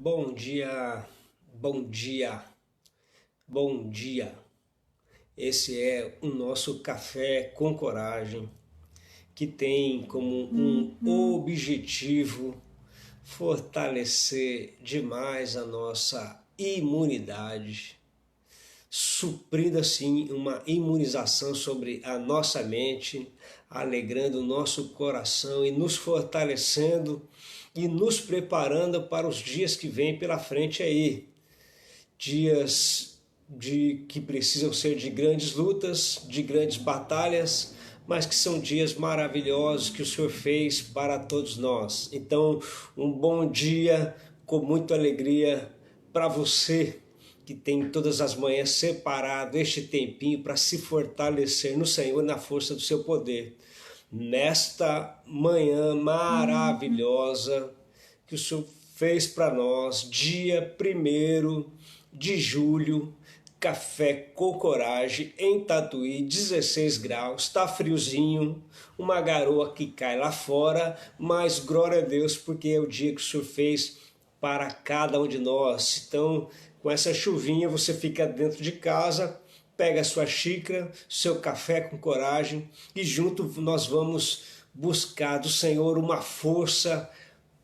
Bom dia, bom dia, bom dia. Esse é o nosso Café com Coragem, que tem como um objetivo fortalecer demais a nossa imunidade, suprindo assim uma imunização sobre a nossa mente, alegrando o nosso coração e nos fortalecendo e nos preparando para os dias que vêm pela frente aí. Dias que precisam ser de grandes lutas, de grandes batalhas, mas que são dias maravilhosos que o Senhor fez para todos nós. Então, um bom dia com muita alegria para você que tem todas as manhãs separado este tempinho para se fortalecer no Senhor na força do seu poder. Nesta manhã maravilhosa que o Senhor fez para nós, dia 1º de julho, café com coragem em Tatuí, 16 graus, tá friozinho, uma garoa que cai lá fora, mas glória a Deus porque é o dia que o Senhor fez para cada um de nós. Então, com essa chuvinha você fica dentro de casa, pega a sua xícara, seu café com coragem e junto nós vamos buscar do Senhor uma força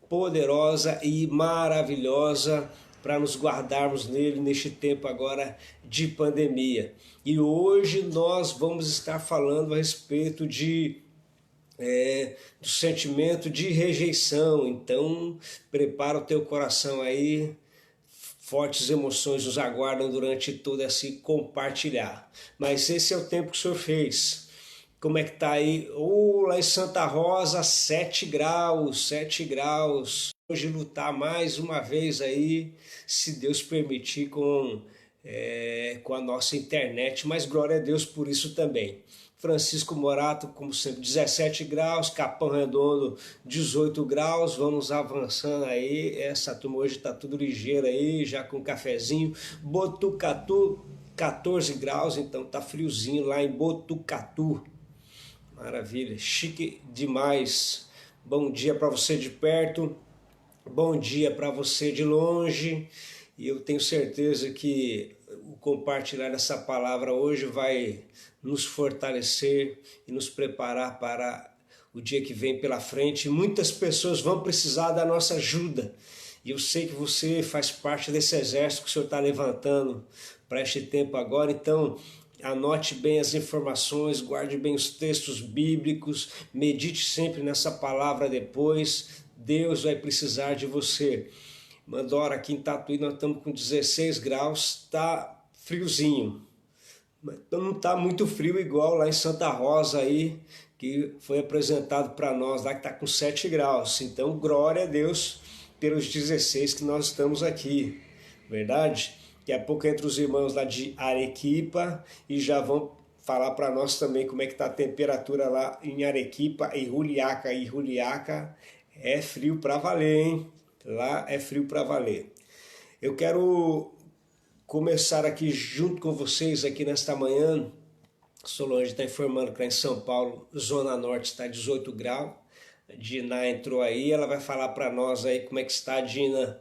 poderosa e maravilhosa para nos guardarmos nele neste tempo agora de pandemia. E hoje nós vamos estar falando a respeito do sentimento de rejeição. Então prepara o teu coração aí, fortes emoções nos aguardam durante todo esse compartilhar. Mas esse é o tempo que o Senhor fez. Como é que tá aí? Lá em Santa Rosa, 7 graus, 7 graus. Hoje lutar mais uma vez aí, se Deus permitir, com a nossa internet, mas glória a Deus por isso também. Francisco Morato, como sempre, 17 graus, Capão Redondo, 18 graus, vamos avançando aí, essa turma hoje tá tudo ligeiro aí, já com cafezinho. Botucatu, 14 graus, então tá friozinho lá em Botucatu. Maravilha, chique demais. Bom dia para você de perto, bom dia para você de longe. E eu tenho certeza que o compartilhar essa palavra hoje vai nos fortalecer e nos preparar para o dia que vem pela frente. Muitas pessoas vão precisar da nossa ajuda. E eu sei que você faz parte desse exército que o Senhor está levantando para este tempo agora. Então, anote bem as informações, guarde bem os textos bíblicos, medite sempre nessa palavra depois. Deus vai precisar de você. Mandora, aqui em Tatuí nós estamos com 16 graus, está friozinho. Mas não está muito frio igual lá em Santa Rosa aí, que foi apresentado para nós lá que está com 7 graus. Então, glória a Deus pelos 16 que nós estamos aqui, verdade? Daqui a pouco entra os irmãos lá de Arequipa e já vão falar para nós também como é que está a temperatura lá em Arequipa e Juliaca. E Juliaca é frio para valer, hein? Lá é frio para valer. Eu quero começar aqui junto com vocês aqui nesta manhã. Solange está informando que lá em São Paulo, Zona Norte, está 18 graus. Dina entrou aí, ela vai falar para nós aí como é que está, Dina,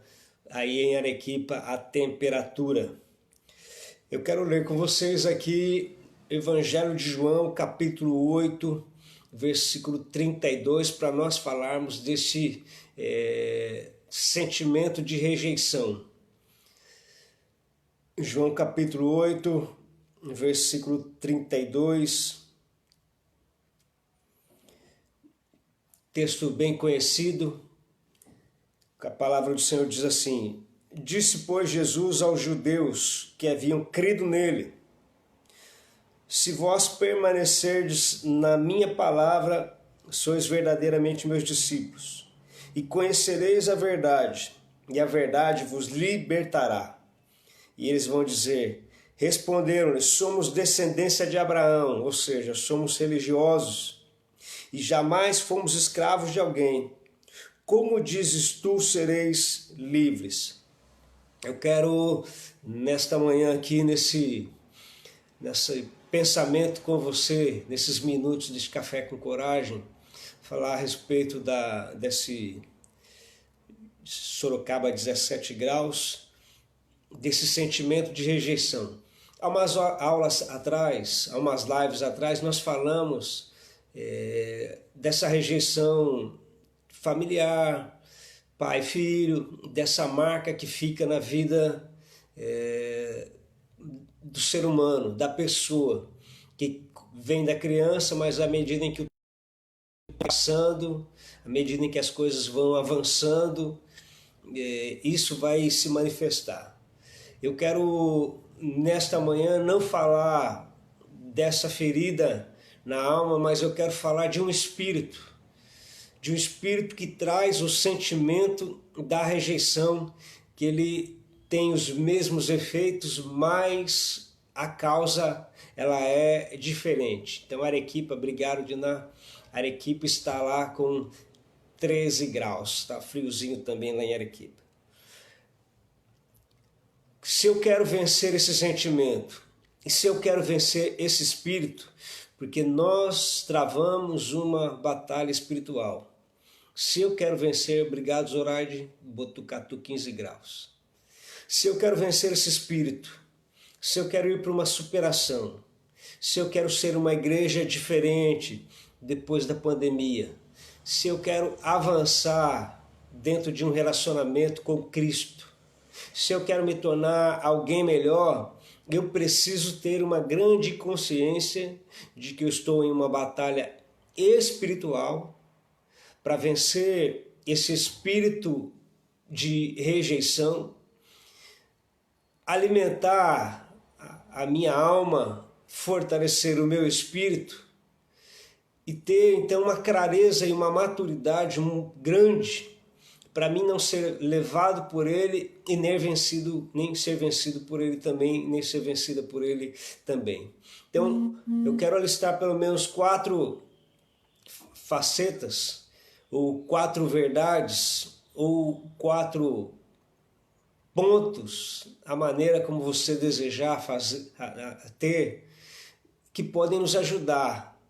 aí em Arequipa, a temperatura. Eu quero ler com vocês aqui Evangelho de João, capítulo 8, versículo 32, para nós falarmos desse sentimento de rejeição. João capítulo 8, versículo 32, texto bem conhecido. A palavra do Senhor diz assim: disse, pois, Jesus aos judeus que haviam crido nele: se vós permanecerdes na minha palavra, sois verdadeiramente meus discípulos, e conhecereis a verdade, e a verdade vos libertará. E eles vão dizer, responderam-lhe, somos descendência de Abraão, ou seja, somos religiosos, e jamais fomos escravos de alguém. Como dizes tu, sereis livres? Eu quero, nesta manhã aqui, nesse pensamento com você, nesses minutos de Café com Coragem, falar a respeito Sorocaba 17 graus, desse sentimento de rejeição. Há umas aulas atrás, há umas lives atrás, nós falamos dessa rejeição familiar, pai, filho, dessa marca que fica na vida do ser humano, da pessoa, que vem da criança, mas à medida em que o tempo vai passando, à medida em que as coisas vão avançando, isso vai se manifestar. Eu quero, nesta manhã, não falar dessa ferida na alma, mas eu quero falar de um espírito que traz o sentimento da rejeição, que ele tem os mesmos efeitos, mas a causa ela é diferente. Então Arequipa, obrigado Diná, Arequipa está lá com 13 graus, está friozinho também lá em Arequipa. Se eu quero vencer esse sentimento, e se eu quero vencer esse espírito, porque nós travamos uma batalha espiritual. Se eu quero vencer, obrigado Zoraide, Botucatu 15 graus. Se eu quero vencer esse espírito, se eu quero ir para uma superação, se eu quero ser uma igreja diferente depois da pandemia, se eu quero avançar dentro de um relacionamento com Cristo, se eu quero me tornar alguém melhor, eu preciso ter uma grande consciência de que eu estou em uma batalha espiritual para vencer esse espírito de rejeição, alimentar a minha alma, fortalecer o meu espírito e ter então uma clareza e uma maturidade grande para mim não ser levado por ele e nem ser vencido por ele também, nem ser vencida por ele também. Então, eu quero alistar pelo menos 4 facetas, ou 4 verdades, ou 4 pontos, a maneira como você desejar ter, que podem nos ajudar.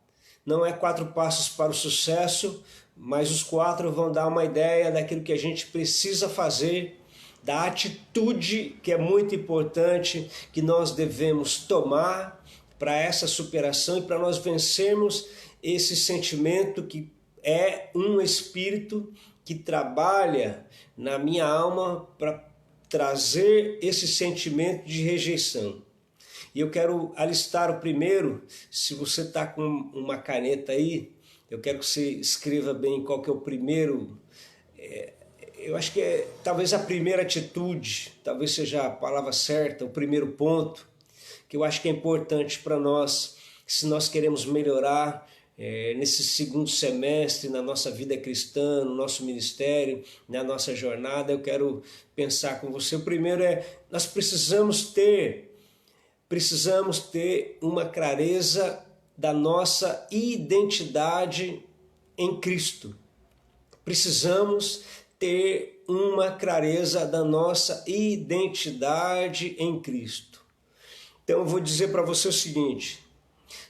Não é 4 passos para o sucesso, mas os 4 vão dar uma ideia daquilo que a gente precisa fazer, da atitude que é muito importante, que nós devemos tomar para essa superação e para nós vencermos esse sentimento que é um espírito que trabalha na minha alma para trazer esse sentimento de rejeição. E eu quero alistar o primeiro. Se você está com uma caneta aí, eu quero que você escreva bem qual que é o primeiro. Eu acho que é talvez a primeira atitude, talvez seja a palavra certa, o primeiro ponto, que eu acho que é importante para nós, se nós queremos melhorar nesse segundo semestre, na nossa vida cristã, no nosso ministério, na nossa jornada. Eu quero pensar com você. O primeiro nós precisamos ter uma clareza da nossa identidade em Cristo. Precisamos ter uma clareza da nossa identidade em Cristo. Então eu vou dizer para você o seguinte: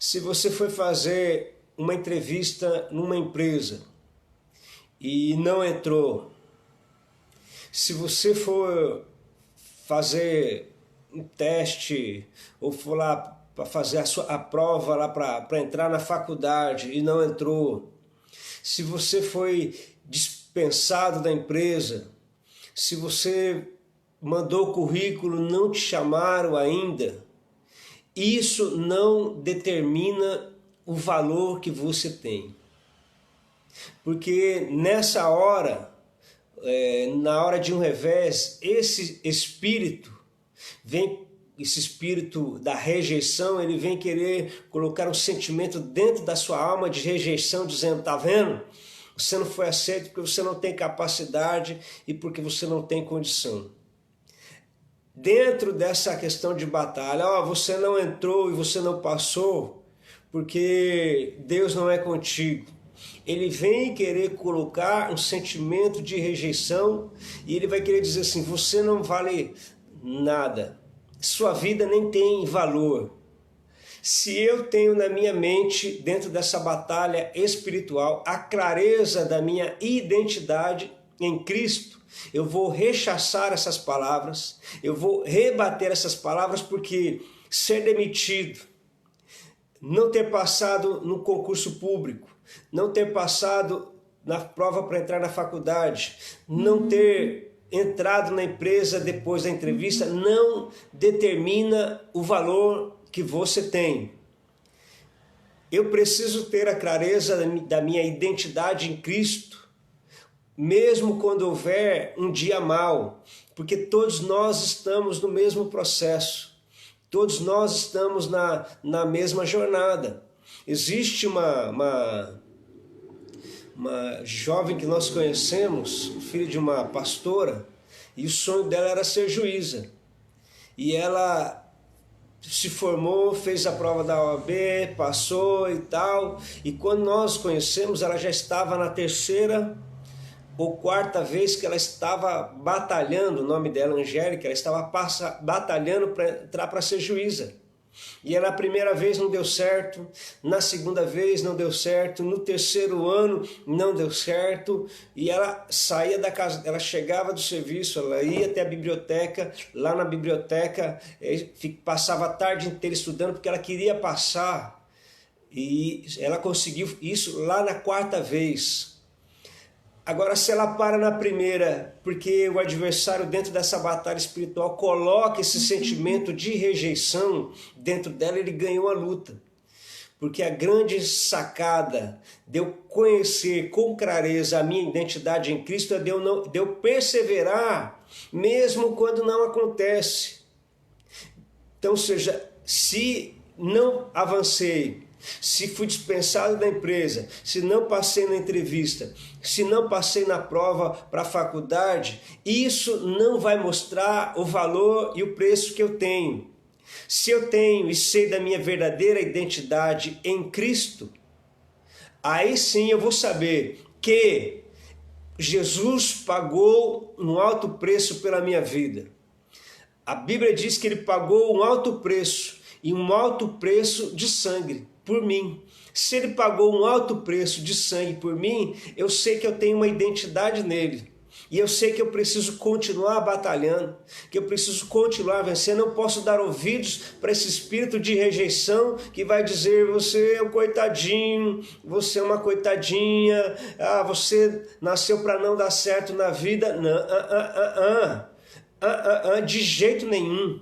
se você foi fazer uma entrevista numa empresa e não entrou, se você for fazer um teste ou for lá para fazer a prova lá para entrar na faculdade e não entrou, se você foi dispensado da empresa, se você mandou o currículo, não te chamaram ainda, isso não determina o valor que você tem. Porque nessa hora, na hora de um revés, esse espírito da rejeição, ele vem querer colocar um sentimento dentro da sua alma de rejeição, dizendo: tá vendo? Você não foi aceito porque você não tem capacidade e porque você não tem condição. Dentro dessa questão de batalha, você não entrou e você não passou porque Deus não é contigo. Ele vem querer colocar um sentimento de rejeição e ele vai querer dizer assim: você não vale nada, sua vida nem tem valor. Se eu tenho na minha mente, dentro dessa batalha espiritual, a clareza da minha identidade, em Cristo, eu vou rechaçar essas palavras, eu vou rebater essas palavras, porque ser demitido, não ter passado no concurso público, não ter passado na prova para entrar na faculdade, não ter entrado na empresa depois da entrevista, não determina o valor que você tem. Eu preciso ter a clareza da minha identidade em Cristo, mesmo quando houver um dia mau, porque todos nós estamos no mesmo processo, todos nós estamos na mesma jornada. Existe uma jovem que nós conhecemos, filho de uma pastora, e o sonho dela era ser juíza. E ela se formou, fez a prova da OAB, passou e tal, e quando nós conhecemos, ela já estava na terceira ou quarta vez que ela estava batalhando, o nome dela Angélica, ela estava batalhando para entrar para ser juíza. E na primeira vez não deu certo, na segunda vez não deu certo, no terceiro ano não deu certo, e ela saía da casa, ela chegava do serviço, ela ia até a biblioteca, lá na biblioteca passava a tarde inteira estudando porque ela queria passar, e ela conseguiu isso lá na quarta vez. Agora, se ela para na primeira, porque o adversário dentro dessa batalha espiritual coloca esse sentimento de rejeição dentro dela, ele ganhou a luta. Porque a grande sacada de eu conhecer com clareza a minha identidade em Cristo é de eu perseverar, mesmo quando não acontece. Então, ou seja, se não avancei, se fui dispensado da empresa, se não passei na entrevista, se não passei na prova para a faculdade, isso não vai mostrar o valor e o preço que eu tenho. Se eu tenho e sei da minha verdadeira identidade em Cristo, aí sim eu vou saber que Jesus pagou um alto preço pela minha vida. A Bíblia diz que ele pagou um alto preço, e um alto preço de sangue por mim. Se ele pagou um alto preço de sangue por mim, eu sei que eu tenho uma identidade nele. E eu sei que eu preciso continuar batalhando, que eu preciso continuar vencendo. Eu não posso dar ouvidos para esse espírito de rejeição que vai dizer: você é um coitadinho, você é uma coitadinha, você nasceu para não dar certo na vida. Não, de jeito nenhum.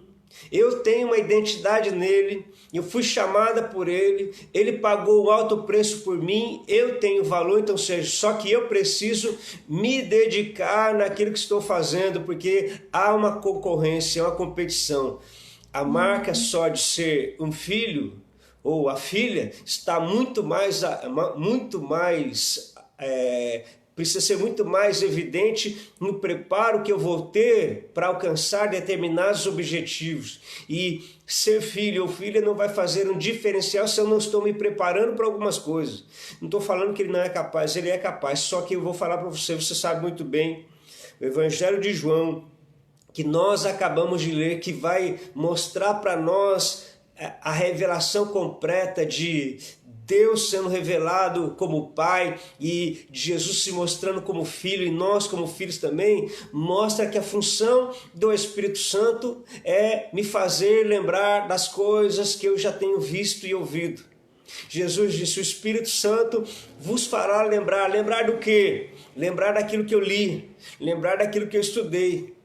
Eu tenho uma identidade nele, eu fui chamada por ele, ele pagou um alto preço por mim, eu tenho valor, então seja, só que eu preciso me dedicar naquilo que estou fazendo, porque há uma concorrência, uma competição. A marca só de ser um filho ou a filha está precisa ser muito mais evidente no preparo que eu vou ter para alcançar determinados objetivos. E ser filho ou filha não vai fazer um diferencial se eu não estou me preparando para algumas coisas. Não estou falando que ele não é capaz, ele é capaz, só que eu vou falar para você, você sabe muito bem, o Evangelho de João, que nós acabamos de ler, que vai mostrar para nós a revelação completa de Deus sendo revelado como Pai e Jesus se mostrando como Filho e nós como filhos também, mostra que a função do Espírito Santo é me fazer lembrar das coisas que eu já tenho visto e ouvido. Jesus disse: o Espírito Santo vos fará lembrar. Lembrar do quê? Lembrar daquilo que eu li, lembrar daquilo que eu estudei.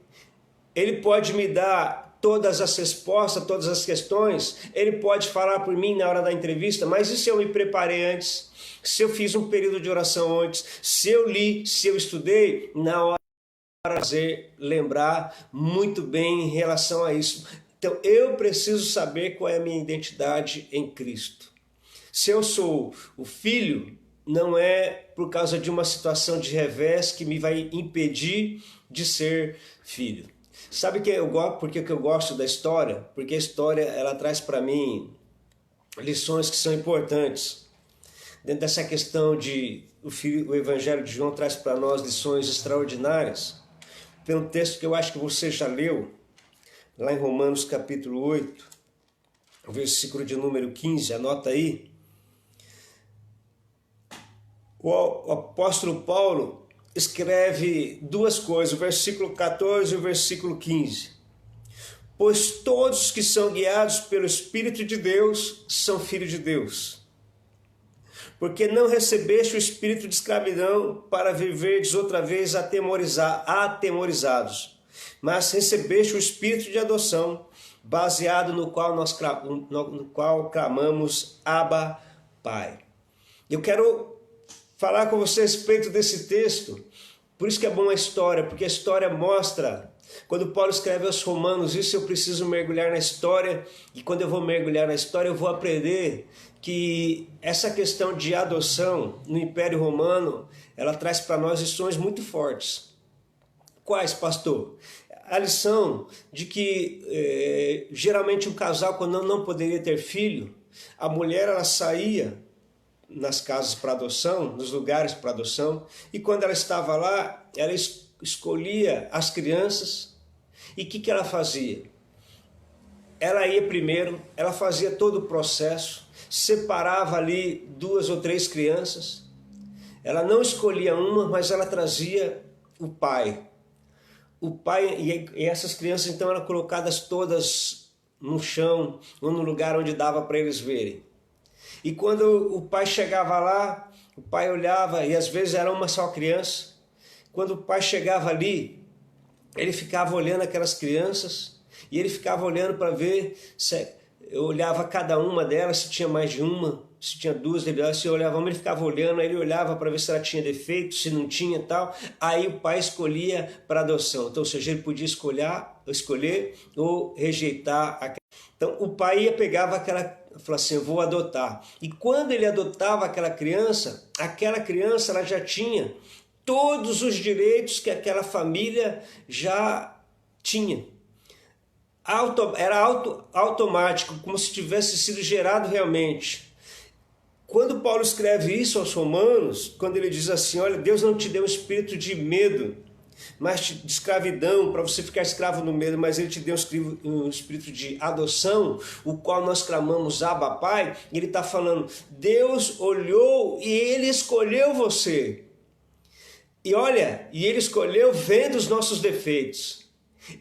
Ele pode me dar todas as respostas, todas as questões, ele pode falar por mim na hora da entrevista, mas e se eu me preparei antes? Se eu fiz um período de oração antes? Se eu li, se eu estudei? Na hora de fazer lembrar muito bem em relação a isso. Então eu preciso saber qual é a minha identidade em Cristo. Se eu sou o filho, não é por causa de uma situação de revés que me vai impedir de ser filho. Sabe por que eu gosto da história? Porque a história ela traz para mim lições que são importantes. Dentro dessa questão o Evangelho de João traz para nós lições extraordinárias. Tem um texto que eu acho que você já leu, lá em Romanos capítulo 8, versículo de número 15, anota aí. O apóstolo Paulo, escreve duas coisas, o versículo 14 e o versículo 15. Pois todos que são guiados pelo Espírito de Deus são filhos de Deus. Porque não recebeste o espírito de escravidão para viverdes outra vez atemorizados, mas recebeste o espírito de adoção, baseado no qual clamamos Abba, Pai. Eu quero falar com você a respeito desse texto, por isso que é bom a história, porque a história mostra, quando Paulo escreve aos Romanos, isso eu preciso mergulhar na história, e quando eu vou mergulhar na história eu vou aprender que essa questão de adoção no Império Romano, ela traz para nós lições muito fortes. Quais, pastor? A lição de que geralmente um casal, quando não poderia ter filho, a mulher ela saía nas casas para adoção, nos lugares para adoção, e quando ela estava lá, ela escolhia as crianças, e o que ela fazia? Ela ia primeiro, ela fazia todo o processo, separava ali 2 ou 3 crianças, ela não escolhia uma, mas ela trazia o pai. O pai, e essas crianças então eram colocadas todas no chão, ou no lugar onde dava para eles verem. E quando o pai chegava lá, o pai olhava, e às vezes era uma só criança. Quando o pai chegava ali, ele ficava olhando aquelas crianças, e ele ficava olhando para ver, eu olhava cada uma delas, se tinha mais de uma, se tinha 2, se olhava uma, ele ficava olhando, aí ele olhava para ver se ela tinha defeito, se não tinha e tal, aí o pai escolhia para adoção. Então, ou seja, ele podia escolher ou rejeitar. Então, o pai pegava aquela, falava assim, eu vou adotar. E quando ele adotava aquela criança ela já tinha todos os direitos que aquela família já tinha. Era automático, como se tivesse sido gerado realmente. Quando Paulo escreve isso aos Romanos, quando ele diz assim, olha, Deus não te deu um espírito de medo, mas de escravidão, para você ficar escravo no medo, mas ele te deu um espírito de adoção, o qual nós clamamos Abba, Pai, e ele está falando, Deus olhou e ele escolheu você. E olha, e ele escolheu vendo os nossos defeitos.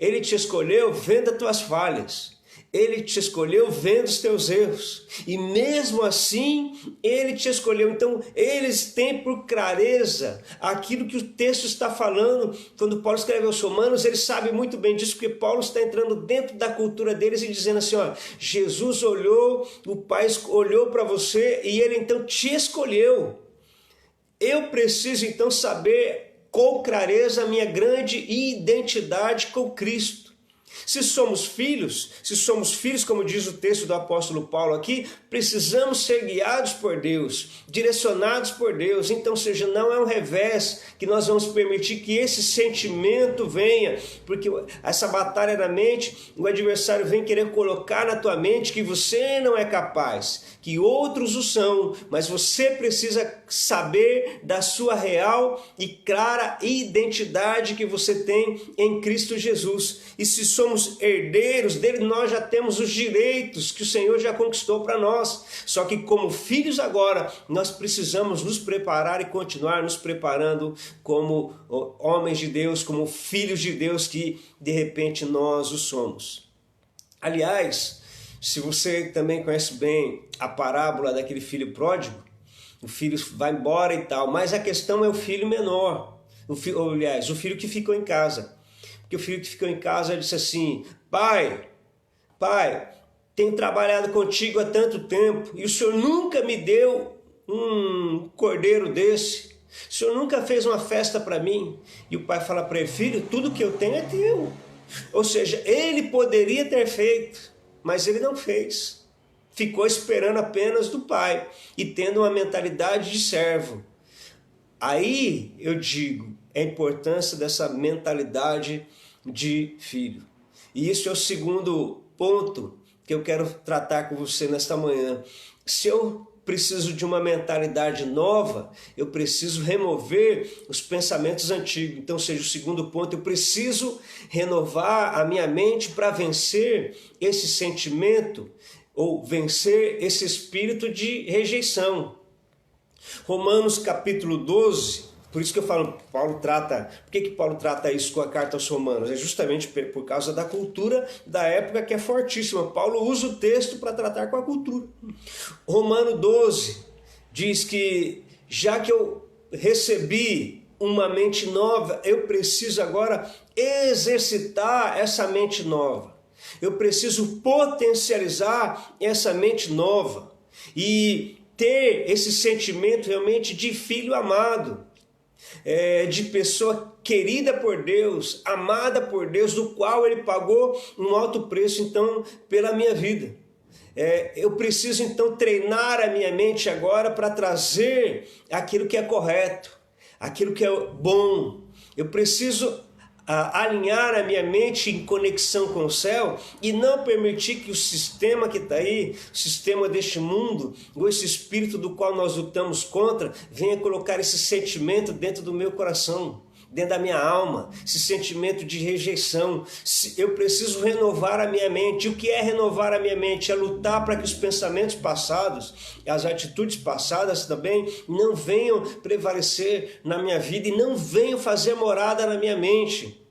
Ele te escolheu vendo as tuas falhas. Ele te escolheu vendo os teus erros. E mesmo assim, ele te escolheu. Então, eles têm por clareza aquilo que o texto está falando. Quando Paulo escreve aos Romanos, ele sabe muito bem disso, porque Paulo está entrando dentro da cultura deles e dizendo assim, ó, Jesus olhou, o Pai olhou para você e ele então te escolheu. Eu preciso então saber com clareza a minha grande identidade com Cristo. Se somos filhos, como diz o texto do apóstolo Paulo aqui, precisamos ser guiados por Deus, direcionados por Deus. Então, seja, não é um revés que nós vamos permitir que esse sentimento venha, porque essa batalha na mente, o adversário vem querer colocar na tua mente que você não é capaz, que outros o são, mas você precisa saber da sua real e clara identidade que você tem em Cristo Jesus. E se somos herdeiros dele, nós já temos os direitos que o Senhor já conquistou para nós. Só que como filhos agora, nós precisamos nos preparar e continuar nos preparando como homens de Deus, como filhos de Deus que de repente nós o somos. Aliás, se você também conhece bem a parábola daquele filho pródigo, o filho vai embora e tal, mas a questão é o filho menor, o filho que ficou em casa. Porque o filho que ficou em casa disse assim, pai, tenho trabalhado contigo há tanto tempo e o senhor nunca me deu um cordeiro desse, o senhor nunca fez uma festa para mim. E o pai fala para ele, filho, tudo que eu tenho é teu. Ou seja, ele poderia ter feito, mas ele não fez. Ficou esperando apenas do pai e tendo uma mentalidade de servo. Aí eu digo, a importância dessa mentalidade de filho. E isso é o segundo ponto que eu quero tratar com você nesta manhã. Se eu preciso de uma mentalidade nova, eu preciso remover os pensamentos antigos. Então, seja o segundo ponto, eu preciso renovar a minha mente para vencer esse sentimento ou vencer esse espírito de rejeição. Romanos capítulo 12, Por isso que eu falo, Paulo trata... Por que Paulo trata isso com a carta aos Romanos? É justamente por causa da cultura da época, que é fortíssima. Paulo usa o texto para tratar com a cultura. Romano 12 diz que, já que eu recebi uma mente nova, eu preciso agora exercitar essa mente nova. Eu preciso potencializar essa mente nova e ter esse sentimento realmente de filho amado, de pessoa querida por Deus, amada por Deus, do qual Ele pagou um alto preço, então, pela minha vida. Eu preciso, então, treinar a minha mente agora para trazer aquilo que é correto, aquilo que é bom. Eu preciso alinhar a minha mente em conexão com o céu e não permitir que o sistema que está aí, o sistema deste mundo, ou esse espírito do qual nós lutamos contra, venha colocar esse sentimento dentro do meu coração, dentro da minha alma, esse sentimento de rejeição. Eu preciso renovar a minha mente. O que é renovar a minha mente? É lutar para que os pensamentos passados, as atitudes passadas também, não venham prevalecer na minha vida e não venham fazer morada na minha mente.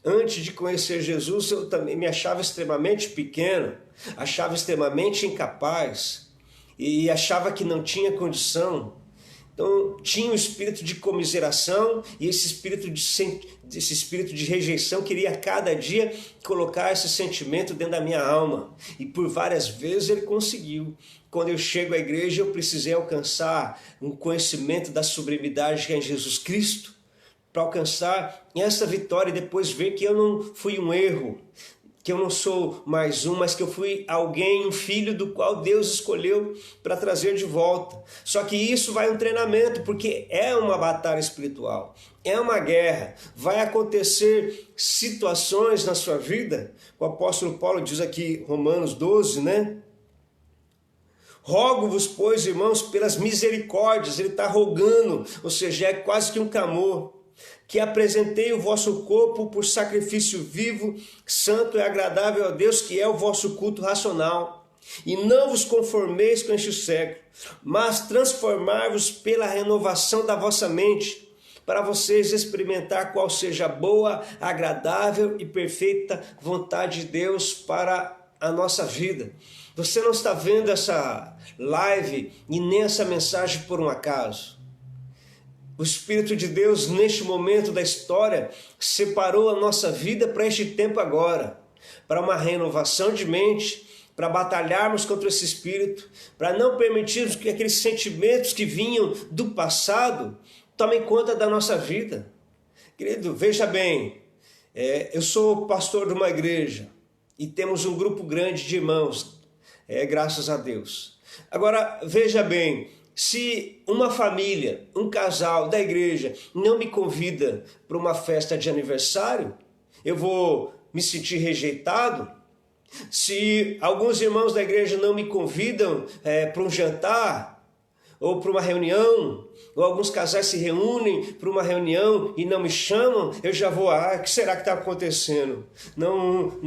Antes de conhecer Jesus, eu também me achava extremamente pequeno, achava extremamente incapaz e achava que não tinha condição. Então, tinha um espírito de comiseração e esse espírito de rejeição queria a cada dia colocar esse sentimento dentro da minha alma. E por várias vezes ele conseguiu. Quando eu chego à igreja, eu precisei alcançar um conhecimento da sublimidade que é em Jesus Cristo, para alcançar essa vitória e depois ver que eu não fui um erro, que eu não sou mais um, mas que eu fui alguém, um filho do qual Deus escolheu para trazer de volta. Só que isso vai um treinamento, porque é uma batalha espiritual, é uma guerra. Vai acontecer situações na sua vida, o apóstolo Paulo diz aqui, Romanos 12, né? Rogo-vos, pois, irmãos, pelas misericórdias, ele está rogando, ou seja, é quase que um clamor, que apresentei o vosso corpo por sacrifício vivo, santo e agradável a Deus, que é o vosso culto racional. E não vos conformeis com este século, mas transformai-vos pela renovação da vossa mente, para vocês experimentar qual seja a boa, agradável e perfeita vontade de Deus para a nossa vida. Você não está vendo essa live e nem essa mensagem por um acaso. O Espírito de Deus, neste momento da história, separou a nossa vida para este tempo agora, para uma renovação de mente, para batalharmos contra esse espírito, para não permitirmos que aqueles sentimentos que vinham do passado tomem conta da nossa vida. Querido, veja bem, eu sou pastor de uma igreja e temos um grupo grande de irmãos, graças a Deus. Agora, veja bem, se uma família, um casal da igreja não me convida para uma festa de aniversário, eu vou me sentir rejeitado? Se alguns irmãos da igreja não me convidam para um jantar ou para uma reunião, ou alguns casais se reúnem para uma reunião e não me chamam, eu já vou, o que será que está acontecendo? Não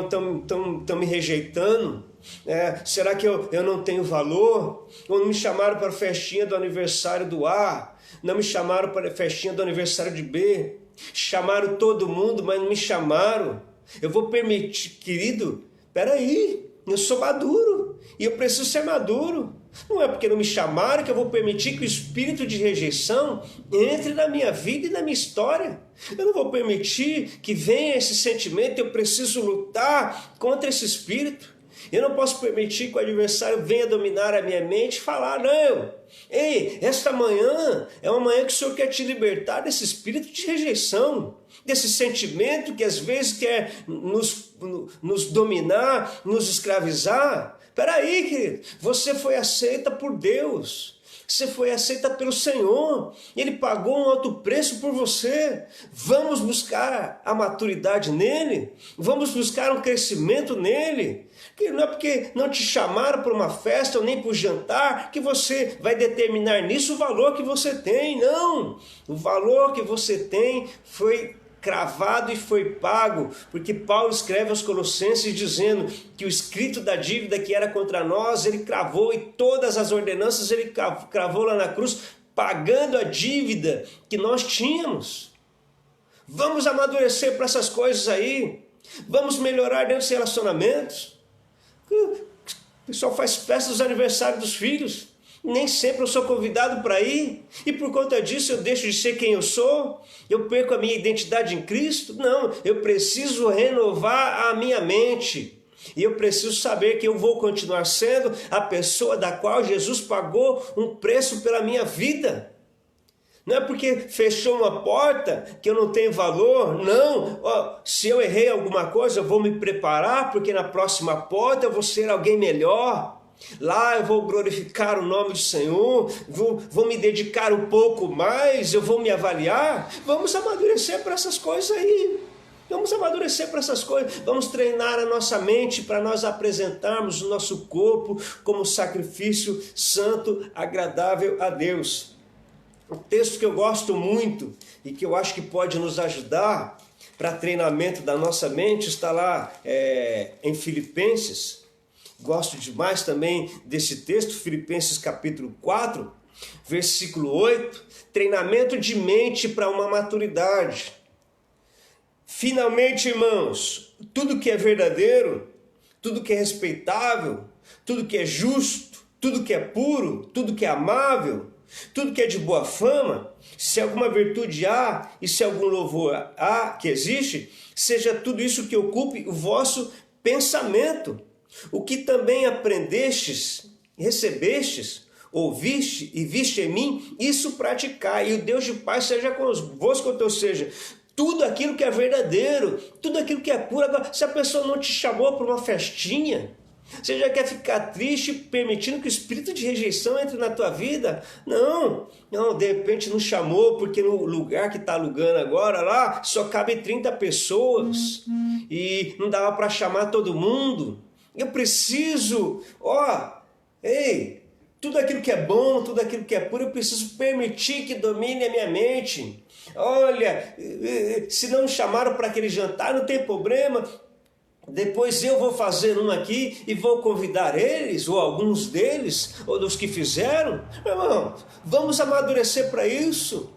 estão me rejeitando? Será que eu não tenho valor? Ou não me chamaram para a festinha do aniversário do A? Não me chamaram para a festinha do aniversário de B? Chamaram todo mundo, mas não me chamaram. Eu vou permitir, querido, peraí, eu sou maduro e eu preciso ser maduro. Não é porque não me chamaram que eu vou permitir que o espírito de rejeição entre na minha vida e na minha história. Eu não vou permitir que venha esse sentimento, eu preciso lutar contra esse espírito. Eu não posso permitir que o adversário venha dominar a minha mente e falar, não, ei, esta manhã é uma manhã que o Senhor quer te libertar desse espírito de rejeição, desse sentimento que às vezes quer nos dominar, nos escravizar. Peraí, querido, você foi aceita por Deus. Você foi aceita pelo Senhor. Ele pagou um alto preço por você. Vamos buscar a maturidade nele. Vamos buscar um crescimento nele. Que não é porque não te chamaram para uma festa ou nem para o jantar que você vai determinar nisso o valor que você tem. Não. O valor que você tem foi cravado e foi pago, porque Paulo escreve aos Colossenses dizendo que o escrito da dívida que era contra nós, ele cravou, e todas as ordenanças ele cravou lá na cruz pagando a dívida que nós tínhamos. Vamos amadurecer para essas coisas aí. Vamos melhorar dentro dos relacionamentos. O pessoal faz festa dos aniversários dos filhos. Nem sempre eu sou convidado para ir. E por conta disso eu deixo de ser quem eu sou. Eu perco a minha identidade em Cristo. Não, eu preciso renovar a minha mente. E eu preciso saber que eu vou continuar sendo a pessoa da qual Jesus pagou um preço pela minha vida. Não é porque fechou uma porta que eu não tenho valor, não. Se eu errei alguma coisa, eu vou me preparar, porque na próxima porta eu vou ser alguém melhor. Lá eu vou glorificar o nome do Senhor, vou me dedicar um pouco mais, eu vou me avaliar. Vamos amadurecer para essas coisas aí. Vamos amadurecer para essas coisas, vamos treinar a nossa mente para nós apresentarmos o nosso corpo como sacrifício santo, agradável a Deus. Um texto que eu gosto muito e que eu acho que pode nos ajudar para treinamento da nossa mente está lá em Filipenses. Gosto demais também desse texto, Filipenses capítulo 4, versículo 8, treinamento de mente para uma maturidade. Finalmente, irmãos, tudo que é verdadeiro, tudo que é respeitável, tudo que é justo, tudo que é puro, tudo que é amável, tudo que é de boa fama, se alguma virtude há e se algum louvor há que existe, seja tudo isso que ocupe o vosso pensamento. O que também aprendestes, recebestes, ouviste e viste em mim, isso praticai, e o Deus de paz seja convosco, ou seja, tudo aquilo que é verdadeiro, tudo aquilo que é puro. Agora, se a pessoa não te chamou para uma festinha, você já quer ficar triste permitindo que o espírito de rejeição entre na tua vida? Não, de repente não chamou porque no lugar que está alugando agora lá só cabe 30 pessoas e não dava para chamar todo mundo. Eu preciso, tudo aquilo que é bom, tudo aquilo que é puro, eu preciso permitir que domine a minha mente. Olha, se não chamaram para aquele jantar, não tem problema. Depois eu vou fazer um aqui e vou convidar eles, ou alguns deles, ou dos que fizeram. Meu irmão, vamos amadurecer para isso.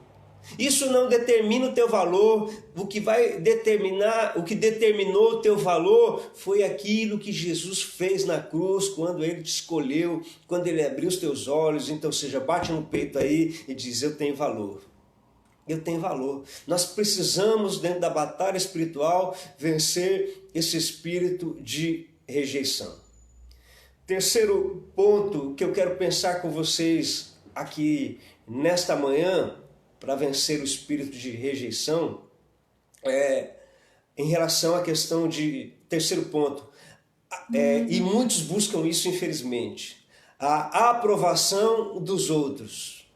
Isso não determina o teu valor. O que vai determinar, o que determinou o teu valor foi aquilo que Jesus fez na cruz, quando ele te escolheu, quando ele abriu os teus olhos. Então, seja, bate no peito aí e diz: eu tenho valor. Eu tenho valor. Nós precisamos, dentro da batalha espiritual, vencer esse espírito de rejeição. Terceiro ponto que eu quero pensar com vocês aqui nesta manhã, para vencer o espírito de rejeição, em relação à questão de... Terceiro ponto, e muitos buscam isso, infelizmente, a aprovação dos outros.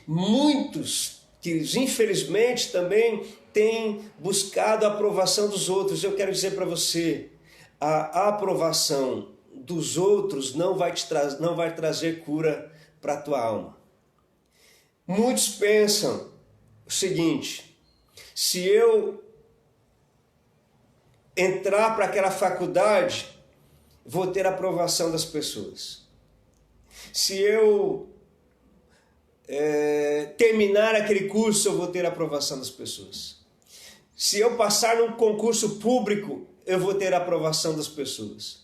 Muitos que infelizmente também têm buscado a aprovação dos outros. Eu quero dizer para você, a aprovação dos outros não vai trazer cura para a tua alma. Muitos pensam o seguinte: se eu entrar para aquela faculdade, vou ter a aprovação das pessoas. Se eu terminar aquele curso, eu vou ter a aprovação das pessoas. Se eu passar num concurso público, eu vou ter a aprovação das pessoas.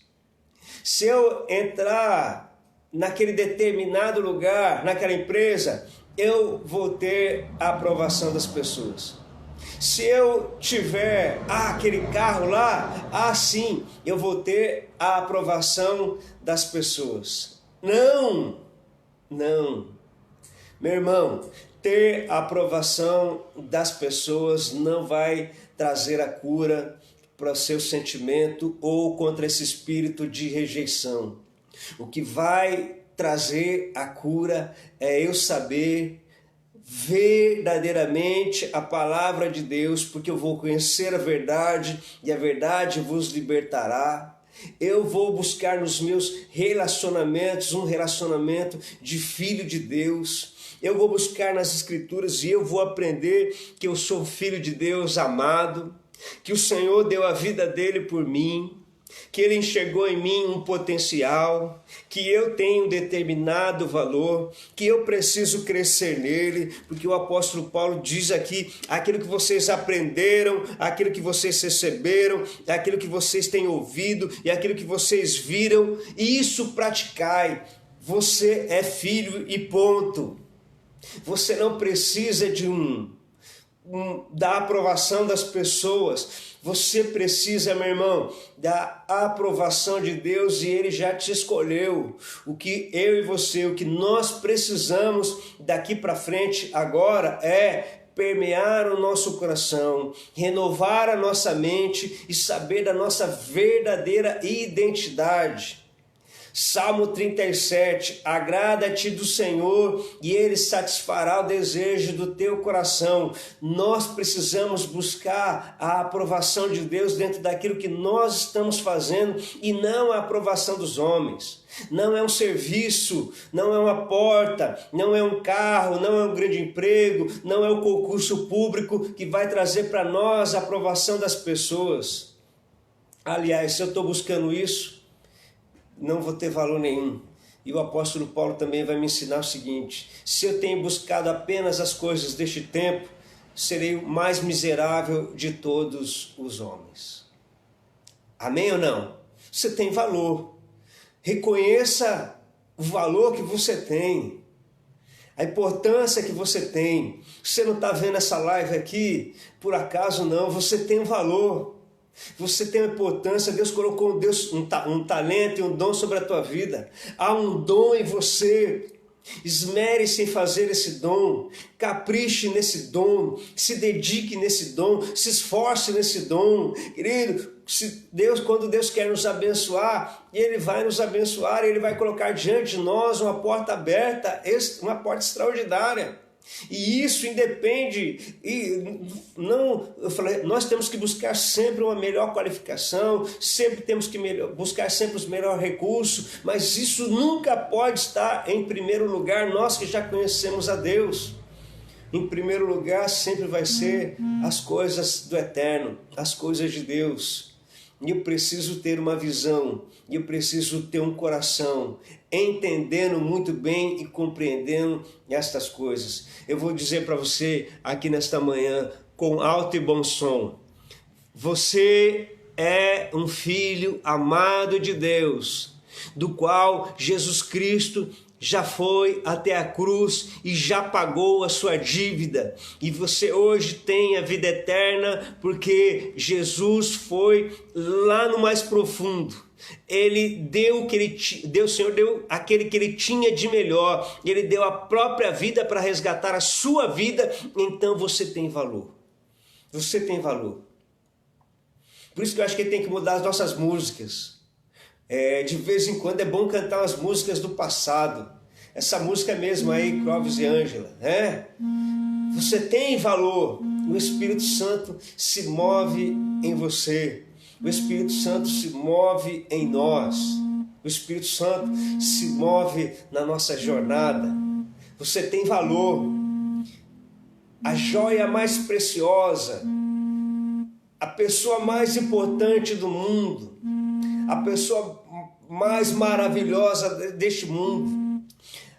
Se eu entrar naquele determinado lugar, naquela empresa, eu vou ter a aprovação das pessoas. Se eu tiver aquele carro lá, sim, eu vou ter a aprovação das pessoas. Não. Meu irmão, ter a aprovação das pessoas não vai trazer a cura para o seu sentimento ou contra esse espírito de rejeição. O que vai trazer a cura é eu saber verdadeiramente a palavra de Deus, porque eu vou conhecer a verdade e a verdade vos libertará. Eu vou buscar nos meus relacionamentos um relacionamento de filho de Deus. Eu vou buscar nas Escrituras e eu vou aprender que eu sou filho de Deus amado, que o Senhor deu a vida dele por mim, que Ele enxergou em mim um potencial, que eu tenho um determinado valor, que eu preciso crescer nele, porque o apóstolo Paulo diz aqui, aquilo que vocês aprenderam, aquilo que vocês receberam, aquilo que vocês têm ouvido e aquilo que vocês viram, isso praticai. Você é filho e ponto. Você não precisa da aprovação das pessoas. Você precisa, meu irmão, da aprovação de Deus, e Ele já te escolheu. O que eu e você, o que nós precisamos daqui para frente agora é permear o nosso coração, renovar a nossa mente e saber da nossa verdadeira identidade. Salmo 37, agrada-te do Senhor e Ele satisfará o desejo do teu coração. Nós precisamos buscar a aprovação de Deus dentro daquilo que nós estamos fazendo e não a aprovação dos homens. Não é um serviço, não é uma porta, não é um carro, não é um grande emprego, não é o concurso público que vai trazer para nós a aprovação das pessoas. Aliás, se eu estou buscando isso, não vou ter valor nenhum. E o apóstolo Paulo também vai me ensinar o seguinte: se eu tenho buscado apenas as coisas deste tempo, serei o mais miserável de todos os homens. Amém ou não? Você tem valor. Reconheça o valor que você tem, a importância que você tem. Você não está vendo essa live aqui por acaso, não. Você tem um valor. Você tem uma importância. Deus colocou um talento e um dom sobre a tua vida. Há um dom em você. Esmere-se em fazer esse dom, capriche nesse dom, se dedique nesse dom, se esforce nesse dom. Querido, quando Deus quer nos abençoar, Ele vai nos abençoar, Ele vai colocar diante de nós uma porta aberta, uma porta extraordinária. E isso independe, nós temos que buscar sempre uma melhor qualificação, sempre temos que buscar sempre os melhores recursos, mas isso nunca pode estar em primeiro lugar, nós que já conhecemos a Deus. Em primeiro lugar sempre vai ser as coisas do eterno, as coisas de Deus. E eu preciso ter uma visão, e eu preciso ter um coração, entendendo muito bem e compreendendo estas coisas. Eu vou dizer para você aqui nesta manhã, com alto e bom som: você é um filho amado de Deus, do qual Jesus Cristo já foi até a cruz e já pagou a sua dívida. E você hoje tem a vida eterna porque Jesus foi lá no mais profundo. Ele deu o que o Senhor deu aquele que Ele tinha de melhor. Ele deu a própria vida para resgatar a sua vida. Então você tem valor. Você tem valor. Por isso que eu acho que tem que mudar as nossas músicas. De vez em quando é bom cantar as músicas do passado. Essa música mesmo aí, Clóvis e Ângela, né? Você tem valor. O Espírito Santo se move em você. O Espírito Santo se move em nós. O Espírito Santo se move na nossa jornada. Você tem valor. A joia mais preciosa, a pessoa mais importante do mundo, a pessoa mais maravilhosa deste mundo,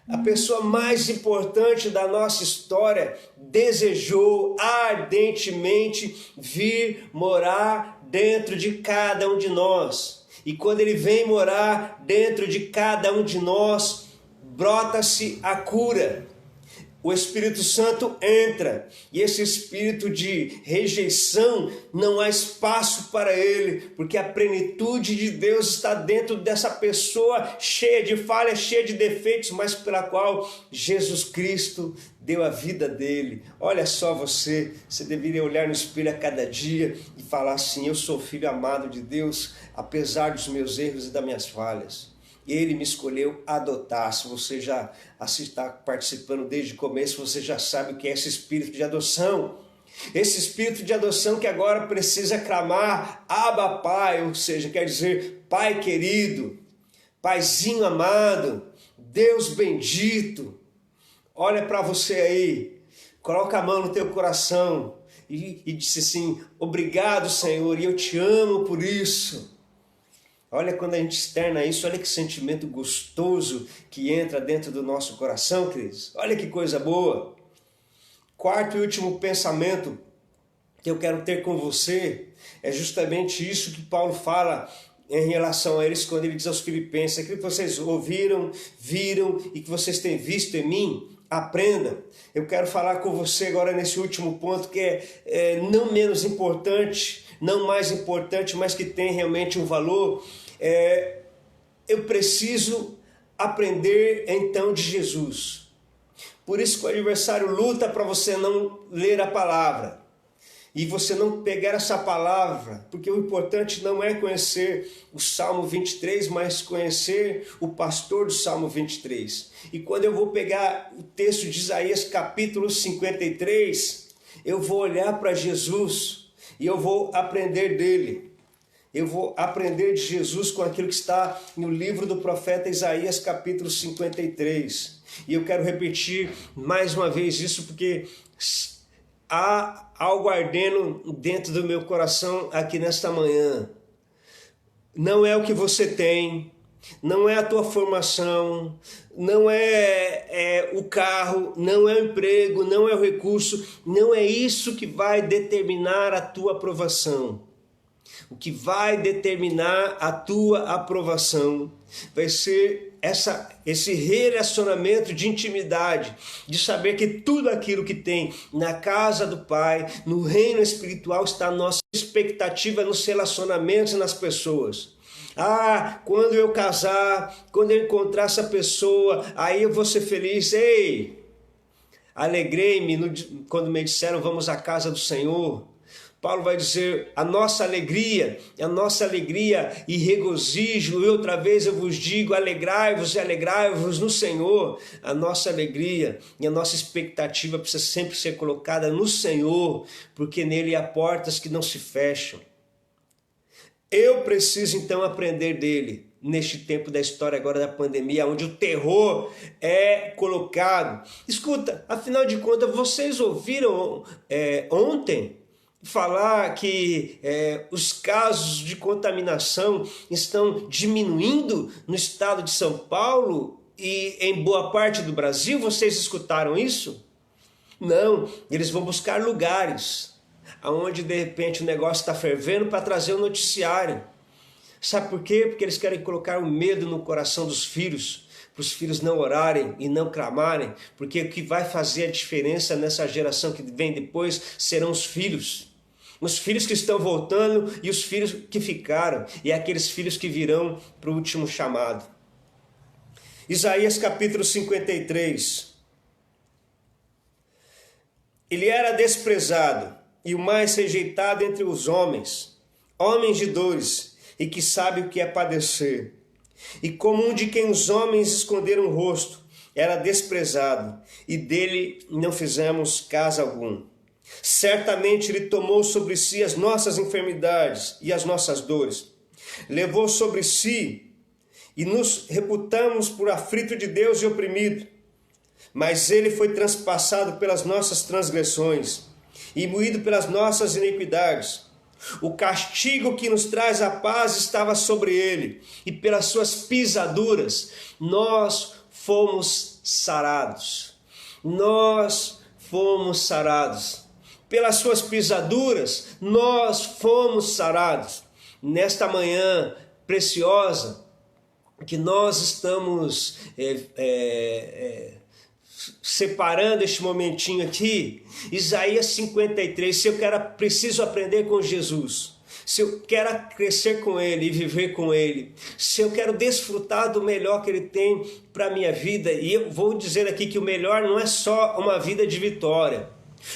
a pessoa mais importante da nossa história desejou ardentemente vir morar dentro de cada um de nós. E quando Ele vem morar dentro de cada um de nós, brota-se a cura. O Espírito Santo entra, e esse espírito de rejeição, não há espaço para ele, porque a plenitude de Deus está dentro dessa pessoa cheia de falhas, cheia de defeitos, mas pela qual Jesus Cristo deu a vida dele. Olha só, você deveria olhar no espelho a cada dia e falar assim: eu sou filho amado de Deus, apesar dos meus erros e das minhas falhas. Ele me escolheu adotar. Se você já está participando desde o começo, você já sabe o que é esse espírito de adoção. Esse espírito de adoção que agora precisa clamar Abba Pai, ou seja, quer dizer Pai querido, Paizinho amado, Deus bendito. Olha para você aí, coloca a mão no teu coração e disse assim: obrigado, Senhor, e eu te amo por isso. Olha quando a gente externa isso, olha que sentimento gostoso que entra dentro do nosso coração, queridos. Olha que coisa boa. Quarto e último pensamento que eu quero ter com você é justamente isso que Paulo fala em relação a eles quando ele diz aos Filipenses: aquilo que vocês ouviram, viram e que vocês têm visto em mim, aprendam. Eu quero falar com você agora nesse último ponto que é não menos importante, não mais importante, mas que tem realmente um valor. Eu preciso aprender então de Jesus. Por isso que o adversário luta para você não ler a palavra e você não pegar essa palavra, porque o importante não é conhecer o Salmo 23, mas conhecer o pastor do Salmo 23. E quando eu vou pegar o texto de Isaías capítulo 53, eu vou olhar para Jesus e eu vou aprender dele. Eu vou aprender de Jesus com aquilo que está no livro do profeta Isaías capítulo 53. E eu quero repetir mais uma vez isso, porque há algo ardendo dentro do meu coração aqui nesta manhã. Não é o que você tem, não é a tua formação, não é o carro, não é o emprego, não é o recurso, não é isso que vai determinar a tua aprovação. O que vai determinar a tua aprovação vai ser esse relacionamento de intimidade, de saber que tudo aquilo que tem na casa do Pai, no reino espiritual, está a nossa expectativa nos relacionamentos e nas pessoas. Quando eu casar, quando eu encontrar essa pessoa, aí eu vou ser feliz. Ei, alegrei-me quando me disseram vamos à casa do Senhor. Paulo vai dizer, a nossa alegria e regozijo, e outra vez eu vos digo, alegrai-vos e alegrai-vos no Senhor. A nossa alegria e a nossa expectativa precisa sempre ser colocada no Senhor, porque nele há portas que não se fecham. Eu preciso então aprender dele, neste tempo da história agora da pandemia, onde o terror é colocado. Escuta, afinal de contas, vocês ouviram ontem falar que os casos de contaminação estão diminuindo no estado de São Paulo e em boa parte do Brasil? Vocês escutaram isso? Não, eles vão buscar lugares onde de repente o negócio está fervendo para trazer o noticiário. Sabe por quê? Porque eles querem colocar o medo no coração dos filhos, para os filhos não orarem e não clamarem, porque o que vai fazer a diferença nessa geração que vem depois serão os filhos que estão voltando e os filhos que ficaram, e aqueles filhos que virão para o último chamado. Isaías capítulo 53. Ele era desprezado e o mais rejeitado entre os homens de dores, e que sabe o que é padecer. E como um de quem os homens esconderam o rosto, era desprezado, e dele não fizemos caso algum. Certamente ele tomou sobre si as nossas enfermidades e as nossas dores. Levou sobre si, e nos reputamos por aflito de Deus e oprimido. Mas ele foi transpassado pelas nossas transgressões e moído pelas nossas iniquidades. O castigo que nos traz a paz estava sobre ele, e pelas suas pisaduras nós fomos sarados. Nós fomos sarados. Pelas suas pisaduras nós fomos sarados. Nesta manhã preciosa que nós estamos separando este momentinho aqui, Isaías 53, se eu preciso aprender com Jesus, se eu quero crescer com Ele e viver com Ele, se eu quero desfrutar do melhor que Ele tem para a minha vida, e eu vou dizer aqui que o melhor não é só uma vida de vitória,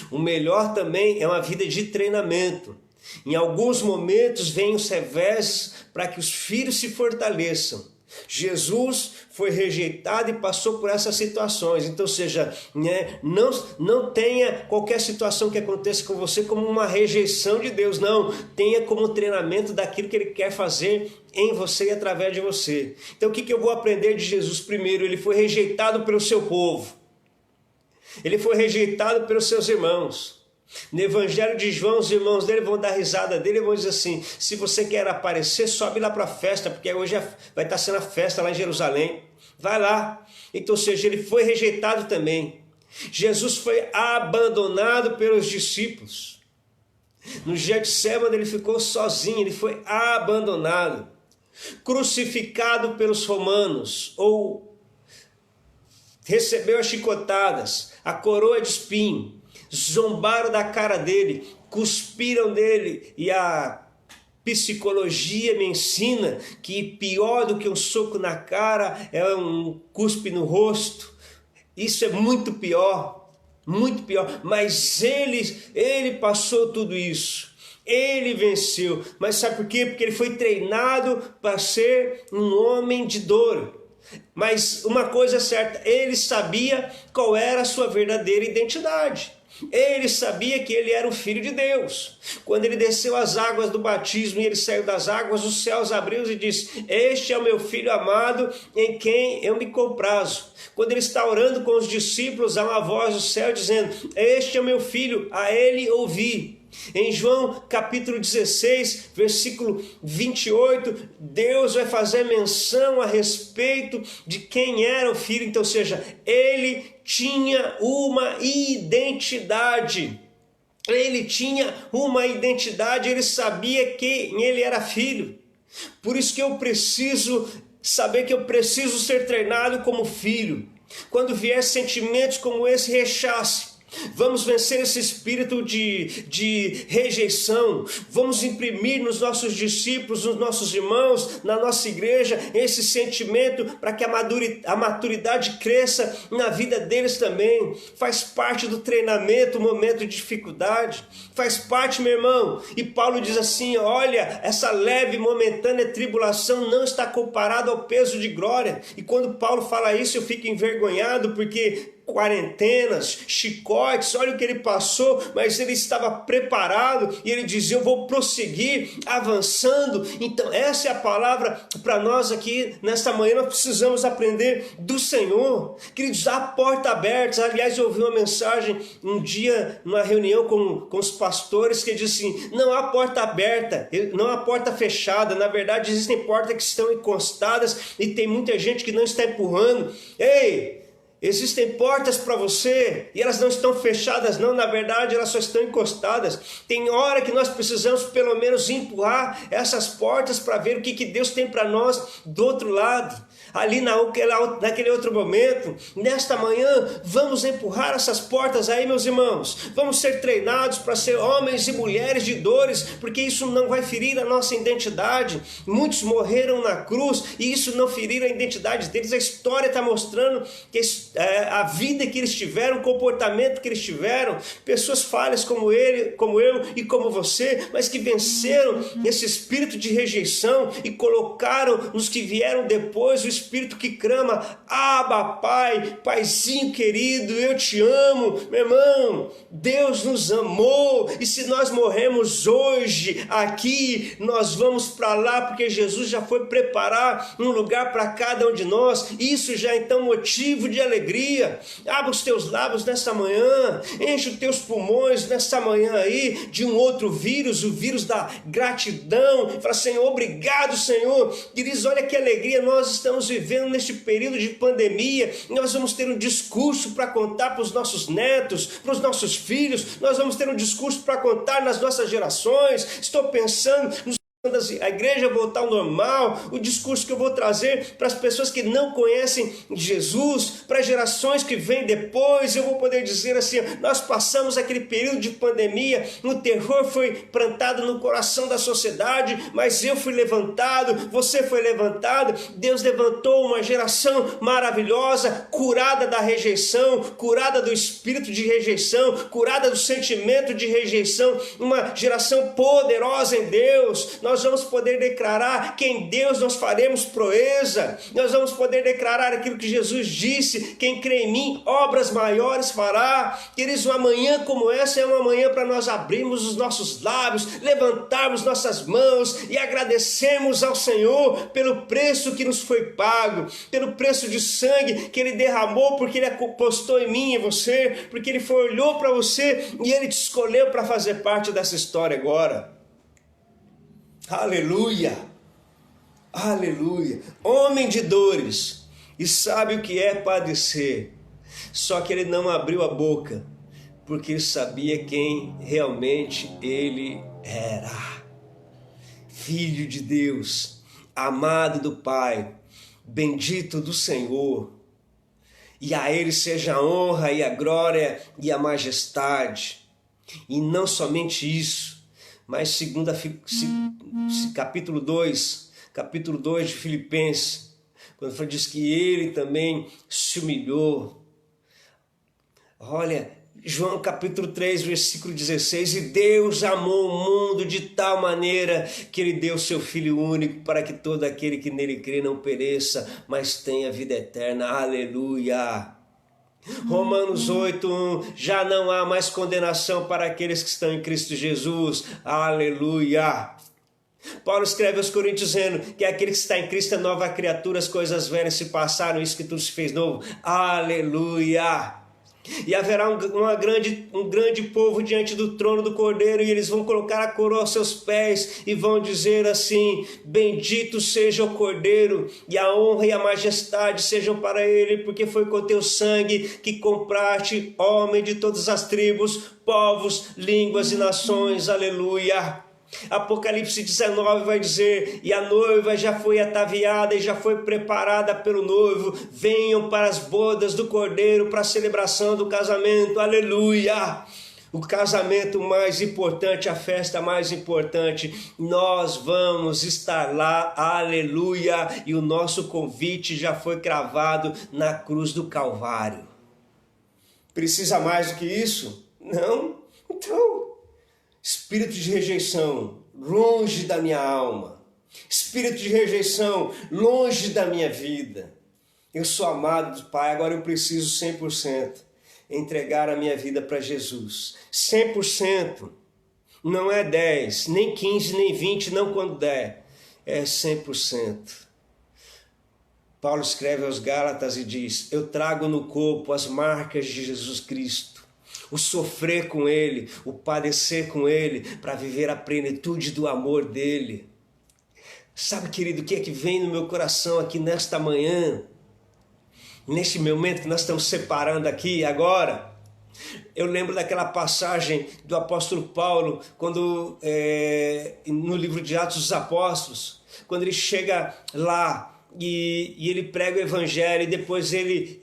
o melhor também é uma vida de treinamento. Em alguns momentos vêm os revés para que os filhos se fortaleçam. Jesus foi rejeitado e passou por essas situações. Então, seja, não tenha qualquer situação que aconteça com você como uma rejeição de Deus. Não, tenha como treinamento daquilo que Ele quer fazer em você e através de você. Então, o que eu vou aprender de Jesus? Primeiro, Ele foi rejeitado pelo seu povo. Ele foi rejeitado pelos seus irmãos. No Evangelho de João, os irmãos dele vão dar risada dele e vão dizer assim: se você quer aparecer, sobe lá para a festa, porque hoje vai estar sendo a festa lá em Jerusalém. Vai lá. Então, ou seja, ele foi rejeitado também. Jesus foi abandonado pelos discípulos. No Getsêmani ele ficou sozinho, ele foi abandonado. Crucificado pelos romanos, ou recebeu as chicotadas, a coroa de espinho. Zombaram da cara dele, cuspiram dele, e a psicologia me ensina que pior do que um soco na cara é um cuspe no rosto. Isso é muito pior, mas ele passou tudo isso, ele venceu. Mas sabe por quê? Porque ele foi treinado para ser um homem de dor. Mas uma coisa é certa, ele sabia qual era a sua verdadeira identidade. Ele sabia que ele era o Filho de Deus. Quando ele desceu as águas do batismo e ele saiu das águas, os céus abriu e disse: este é o meu Filho amado, em quem eu me comprazo. Quando ele está orando com os discípulos, há uma voz do céu dizendo: este é o meu Filho, a ele ouvi. Em João capítulo 16, versículo 28, Deus vai fazer menção a respeito de quem era o Filho. Então, ou seja, ele tinha uma identidade. Ele tinha uma identidade, ele sabia quem ele era filho. Por isso que eu preciso saber que eu preciso ser treinado como filho. Quando vier sentimentos como esse, rechace. Vamos vencer esse espírito de rejeição. Vamos imprimir nos nossos discípulos, nos nossos irmãos, na nossa igreja, esse sentimento para que a maturidade cresça na vida deles também. Faz parte do treinamento, o momento de dificuldade. Faz parte, meu irmão. E Paulo diz assim: olha, essa leve momentânea tribulação não está comparada ao peso de glória. E quando Paulo fala isso, eu fico envergonhado, porque quarentenas, chicotes, olha o que ele passou, mas ele estava preparado e ele dizia: eu vou prosseguir avançando. Então essa é a palavra para nós aqui nesta manhã. Nós precisamos aprender do Senhor, queridos, a porta aberta. Aliás, eu ouvi uma mensagem um dia numa reunião com os pastores que diz assim: não há porta aberta, não há porta fechada. Na verdade, existem portas que estão encostadas e tem muita gente que não está empurrando. Ei, existem portas para você e elas não estão fechadas não, na verdade elas só estão encostadas. Tem hora que nós precisamos pelo menos empurrar essas portas para ver o que Deus tem para nós do outro lado. Ali naquele outro momento, nesta manhã, vamos empurrar essas portas aí, meus irmãos. Vamos ser treinados para ser homens e mulheres de dores, porque isso não vai ferir a nossa identidade. Muitos morreram na cruz e isso não feriram a identidade deles. A história está mostrando que a vida que eles tiveram, o comportamento que eles tiveram, pessoas falhas como ele, como eu e como você, mas que venceram esse espírito de rejeição e colocaram nos que vieram depois o espírito que clama: Abba, Pai, Paizinho querido, eu te amo. Meu irmão, Deus nos amou, e se nós morremos hoje aqui, nós vamos para lá, porque Jesus já foi preparar um lugar para cada um de nós. Isso já é então motivo de alegria. Abra os teus lábios nesta manhã, enche os teus pulmões nesta manhã aí de um outro vírus, o vírus da gratidão. Fala: Senhor, obrigado, Senhor. Queridos, olha que alegria nós estamos vivendo neste período de pandemia. Nós vamos ter um discurso para contar para os nossos netos, para os nossos filhos. Nós vamos ter um discurso para contar nas nossas gerações. Estou pensando quando a igreja voltar ao normal, o discurso que eu vou trazer para as pessoas que não conhecem Jesus, para as gerações que vêm depois. Eu vou poder dizer assim: nós passamos aquele período de pandemia, o terror foi plantado no coração da sociedade, mas eu fui levantado, você foi levantado. Deus levantou uma geração maravilhosa, curada da rejeição, curada do espírito de rejeição, curada do sentimento de rejeição, uma geração poderosa em Deus. nós vamos poder declarar que em Deus nós faremos proeza, nós vamos poder declarar aquilo que Jesus disse: quem crê em mim, obras maiores fará. Queridos, uma manhã como essa é uma manhã para nós abrirmos os nossos lábios, levantarmos nossas mãos e agradecermos ao Senhor pelo preço que nos foi pago, pelo preço de sangue que Ele derramou, porque Ele apostou em mim e em você, porque Ele olhou para você e Ele te escolheu para fazer parte dessa história agora. Aleluia, aleluia. Homem de dores e sabe o que é padecer, só que Ele não abriu a boca, porque Ele sabia quem realmente Ele era. Filho de Deus, amado do Pai, bendito do Senhor, e a Ele seja a honra e a glória e a majestade. E não somente isso, mas capítulo 2 de Filipenses, quando diz que Ele também se humilhou. Olha, João capítulo 3, versículo 16, e Deus amou o mundo de tal maneira que Ele deu seu Filho único para que todo aquele que nele crê não pereça, mas tenha vida eterna. Aleluia! Romanos 8:1, já não há mais condenação para aqueles que estão em Cristo Jesus. Aleluia! Paulo escreve aos Coríntios dizendo que aquele que está em Cristo é nova criatura, as coisas velhas se passaram, isso que tudo se fez novo. Aleluia! E haverá um grande povo diante do trono do Cordeiro, e eles vão colocar a coroa aos seus pés e vão dizer assim: bendito seja o Cordeiro, e a honra e a majestade sejam para Ele, porque foi com teu sangue que compraste homem de todas as tribos, povos, línguas e nações. Aleluia! Apocalipse 19 vai dizer: e a noiva já foi ataviada e já foi preparada pelo noivo, venham para as bodas do Cordeiro, para a celebração do casamento. Aleluia! O casamento mais importante, a festa mais importante, nós vamos estar lá. Aleluia! E o nosso convite já foi cravado na cruz do Calvário. Precisa mais do que isso? Não? Então, espírito de rejeição, longe da minha alma. Espírito de rejeição, longe da minha vida. Eu sou amado do Pai, agora eu preciso 100% entregar a minha vida para Jesus. 100%. Não é 10, nem 15, nem 20, não quando der. É 100%. Paulo escreve aos Gálatas e diz: eu trago no corpo as marcas de Jesus Cristo. O sofrer com Ele, o padecer com Ele, para viver a plenitude do amor dEle. Sabe, querido, o que é que vem no meu coração aqui nesta manhã? Neste momento que nós estamos separando aqui agora, eu lembro daquela passagem do apóstolo Paulo, quando no livro de Atos dos Apóstolos, quando ele chega lá e ele prega o evangelho, e depois ele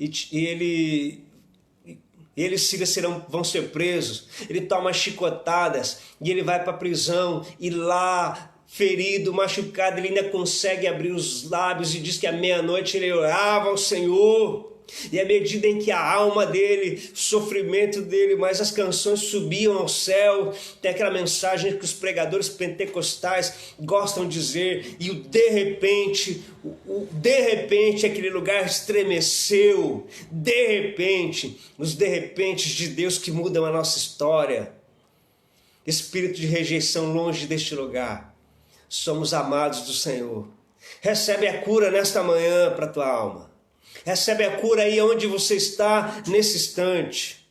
e Silas vão ser presos, ele toma chicotadas e ele vai para a prisão, e lá, ferido, machucado, ele ainda consegue abrir os lábios e diz que à meia-noite ele orava ao Senhor. E à medida em que a alma dele, o sofrimento dele, mas as canções subiam ao céu, tem aquela mensagem que os pregadores pentecostais gostam de dizer, e de repente aquele lugar estremeceu. De repente, os de repentes de Deus que mudam a nossa história. Espírito de rejeição longe deste lugar. Somos amados do Senhor. Recebe a cura nesta manhã para a tua alma. Recebe a cura aí onde você está nesse instante.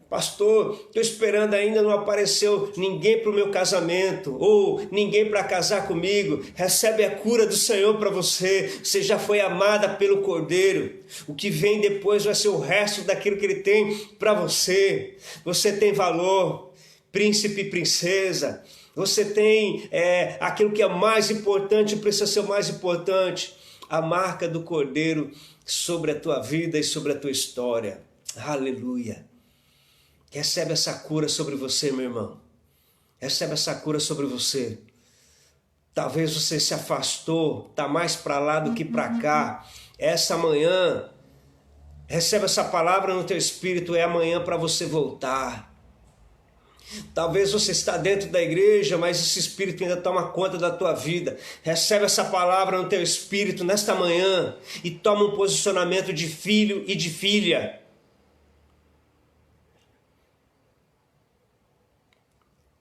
Pastor, estou esperando ainda, não apareceu ninguém para o meu casamento, ou ninguém para casar comigo. Recebe a cura do Senhor para você. Você já foi amada pelo Cordeiro. O que vem depois vai ser o resto daquilo que Ele tem para você. Você tem valor, príncipe e princesa. Você tem aquilo que é mais importante, precisa ser o mais importante. A marca do Cordeiro sobre a tua vida e sobre a tua história. Aleluia. Recebe essa cura sobre você, meu irmão. Recebe essa cura sobre você. Talvez você se afastou, está mais para lá do que para cá. Essa manhã, recebe essa palavra no teu espírito, é amanhã para você voltar. Talvez você está dentro da igreja, mas esse espírito ainda toma conta da tua vida. Recebe essa palavra no teu espírito nesta manhã e toma um posicionamento de filho e de filha.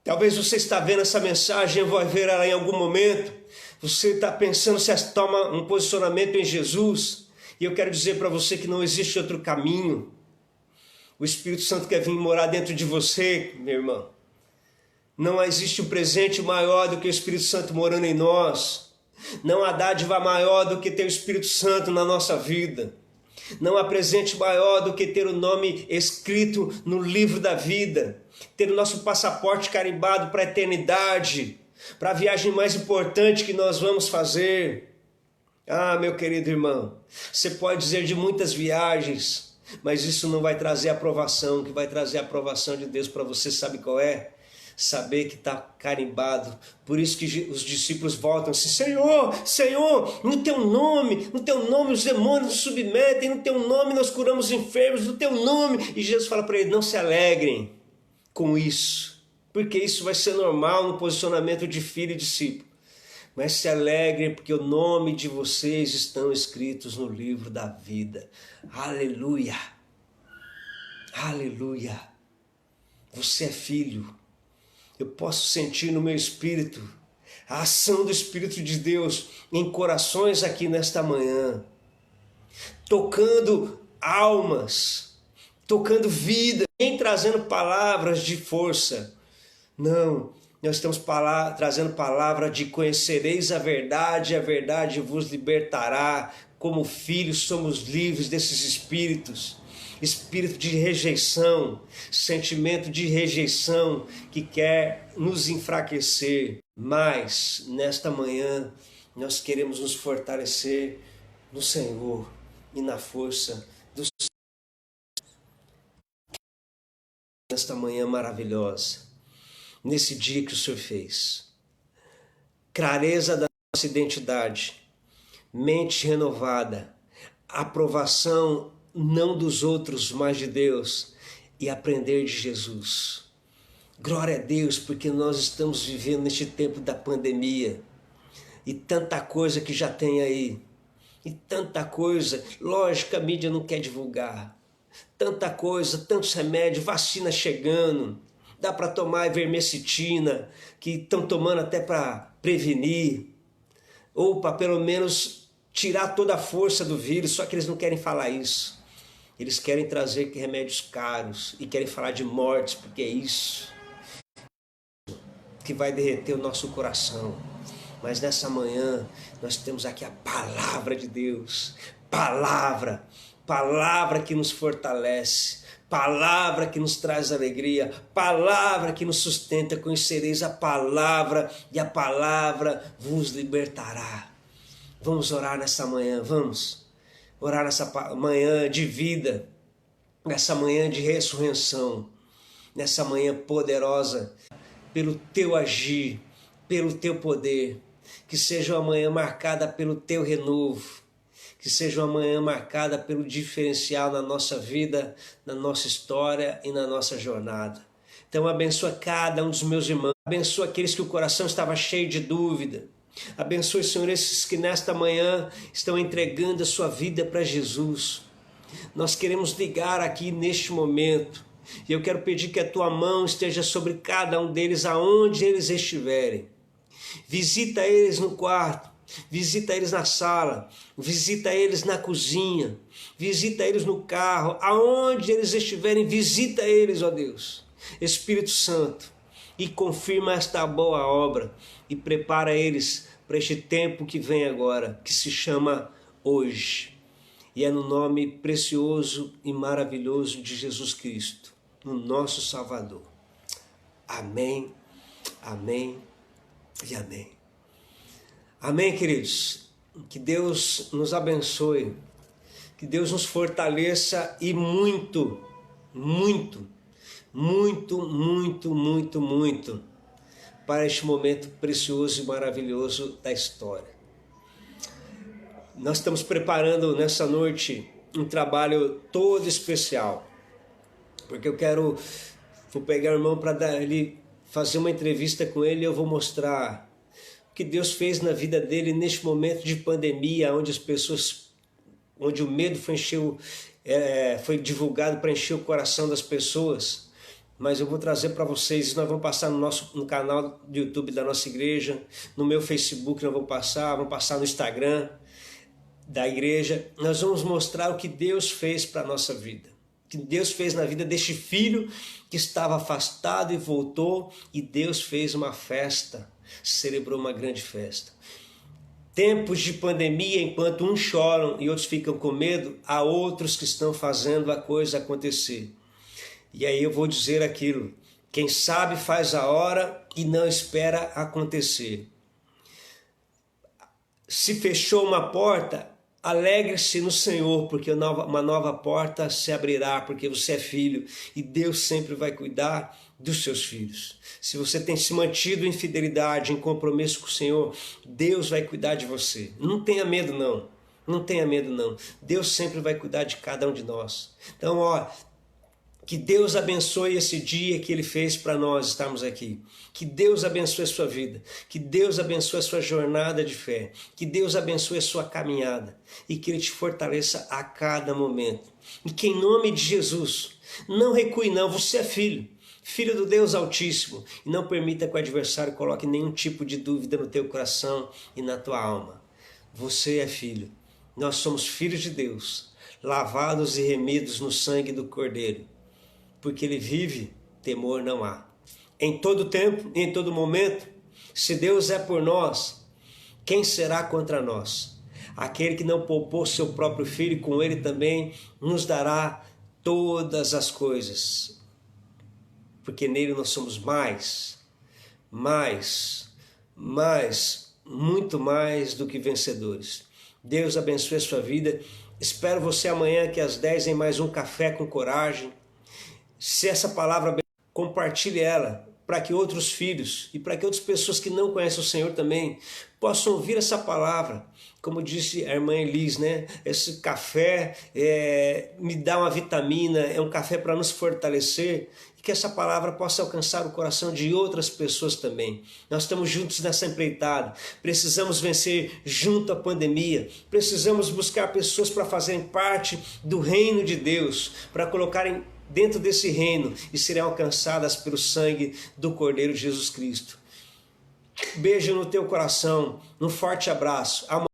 Talvez você está vendo essa mensagem, eu vou ver ela em algum momento. Você está pensando se toma um posicionamento em Jesus. E eu quero dizer para você que não existe outro caminho. O Espírito Santo quer vir morar dentro de você, meu irmão. Não existe um presente maior do que o Espírito Santo morando em nós. Não há dádiva maior do que ter o Espírito Santo na nossa vida. Não há presente maior do que ter o nome escrito no livro da vida. Ter o nosso passaporte carimbado para a eternidade. Para a viagem mais importante que nós vamos fazer. Ah, meu querido irmão, você pode dizer de muitas viagens, mas isso não vai trazer aprovação. O que vai trazer a aprovação de Deus para você, sabe qual é? Saber que está carimbado. Por isso que os discípulos voltam assim: Senhor, Senhor, no teu nome os demônios nos submetem, no teu nome nós curamos enfermos, no teu nome. E Jesus fala para eles: não se alegrem com isso, porque isso vai ser normal no posicionamento de filho e discípulo. Mas se alegrem porque o nome de vocês estão escritos no livro da vida. Aleluia! Aleluia! Você é filho. Eu posso sentir no meu espírito a ação do Espírito de Deus em corações aqui nesta manhã. Tocando almas, tocando vida, nem trazendo palavras de força. Não, nós estamos trazendo palavra de conhecereis a verdade vos libertará. Como filhos somos livres desses espíritos. Espírito de rejeição, sentimento de rejeição que quer nos enfraquecer. Mas nesta manhã nós queremos nos fortalecer no Senhor e na força do Senhor. Nesta manhã maravilhosa, nesse dia que o Senhor fez, clareza da nossa identidade, mente renovada, aprovação não dos outros, mas de Deus, e aprender de Jesus. Glória a Deus, porque nós estamos vivendo neste tempo da pandemia, e tanta coisa que já tem aí, e tanta coisa, lógico, a mídia não quer divulgar, tanta coisa, tantos remédios, vacina chegando, dá para tomar ivermectina, que estão tomando até para prevenir, ou para pelo menos tirar toda a força do vírus, só que eles não querem falar isso. Eles querem trazer remédios caros e querem falar de mortes, porque é isso que vai derreter o nosso coração. Mas nessa manhã nós temos aqui a palavra de Deus, palavra que nos fortalece, palavra que nos traz alegria, palavra que nos sustenta. Conhecereis a palavra e a palavra vos libertará. Vamos orar nessa manhã, vamos orar nessa manhã de vida, nessa manhã de ressurreição, nessa manhã poderosa, pelo teu agir, pelo teu poder, que seja uma manhã marcada pelo teu renovo, que seja uma manhã marcada pelo diferencial na nossa vida, na nossa história e na nossa jornada. Então abençoa cada um dos meus irmãos, abençoa aqueles que o coração estava cheio de dúvida, abençoe, Senhor, esses que nesta manhã estão entregando a sua vida para Jesus. Nós queremos ligar aqui neste momento, e eu quero pedir que a tua mão esteja sobre cada um deles, aonde eles estiverem. Visita eles no quarto, visita eles na sala, visita eles na cozinha, visita eles no carro, aonde eles estiverem, visita eles, ó Deus. Espírito Santo, e confirma esta boa obra e prepara eles para este tempo que vem agora, que se chama hoje. E é no nome precioso e maravilhoso de Jesus Cristo, no nosso Salvador. Amém, amém e amém. Amém, queridos. Que Deus nos abençoe, que Deus nos fortaleça e muito, muito, muito, muito, muito, muito para este momento precioso e maravilhoso da história. Nós estamos preparando nessa noite um trabalho todo especial, porque eu quero Vou pegar o irmão para fazer uma entrevista com ele e eu vou mostrar o que Deus fez na vida dele neste momento de pandemia, onde o medo foi divulgado para encher o coração das pessoas. Mas eu vou trazer para vocês, nós vamos passar no canal do YouTube da nossa igreja, no meu Facebook nós vamos passar no Instagram da igreja. Nós vamos mostrar o que Deus fez para a nossa vida, o que Deus fez na vida deste filho que estava afastado e voltou, e Deus fez uma festa, celebrou uma grande festa. Tempos de pandemia, enquanto uns choram e outros ficam com medo, há outros que estão fazendo a coisa acontecer. E aí eu vou dizer aquilo: quem sabe faz a hora e não espera acontecer. Se fechou uma porta, alegre-se no Senhor, porque uma nova porta se abrirá, porque você é filho e Deus sempre vai cuidar dos seus filhos. Se você tem se mantido em fidelidade, em compromisso com o Senhor, Deus vai cuidar de você. Não tenha medo não, não tenha medo não. Deus sempre vai cuidar de cada um de nós. Então, que Deus abençoe esse dia que Ele fez para nós estarmos aqui. Que Deus abençoe a sua vida. Que Deus abençoe a sua jornada de fé. Que Deus abençoe a sua caminhada. E que Ele te fortaleça a cada momento. E que em nome de Jesus, não recue não, você é filho. Filho do Deus Altíssimo. E não permita que o adversário coloque nenhum tipo de dúvida no teu coração e na tua alma. Você é filho. Nós somos filhos de Deus, lavados e remidos no sangue do Cordeiro. Porque Ele vive, temor não há. Em todo tempo e em todo momento, se Deus é por nós, quem será contra nós? Aquele que não poupou seu próprio filho, com Ele também nos dará todas as coisas. Porque nele nós somos muito mais do que vencedores. Deus abençoe a sua vida. Espero você amanhã aqui às 10 em mais um Café com Coragem. Se essa palavra, compartilhe ela para que outros filhos e para que outras pessoas que não conhecem o Senhor também possam ouvir essa palavra. Como disse a irmã Elis, né? Esse café me dá uma vitamina, é um café para nos fortalecer, e que essa palavra possa alcançar o coração de outras pessoas também. Nós estamos juntos nessa empreitada, precisamos vencer junto à pandemia, precisamos buscar pessoas para fazerem parte do reino de Deus, para colocarem dentro desse reino e serem alcançadas pelo sangue do Cordeiro Jesus Cristo. Beijo no teu coração, um forte abraço.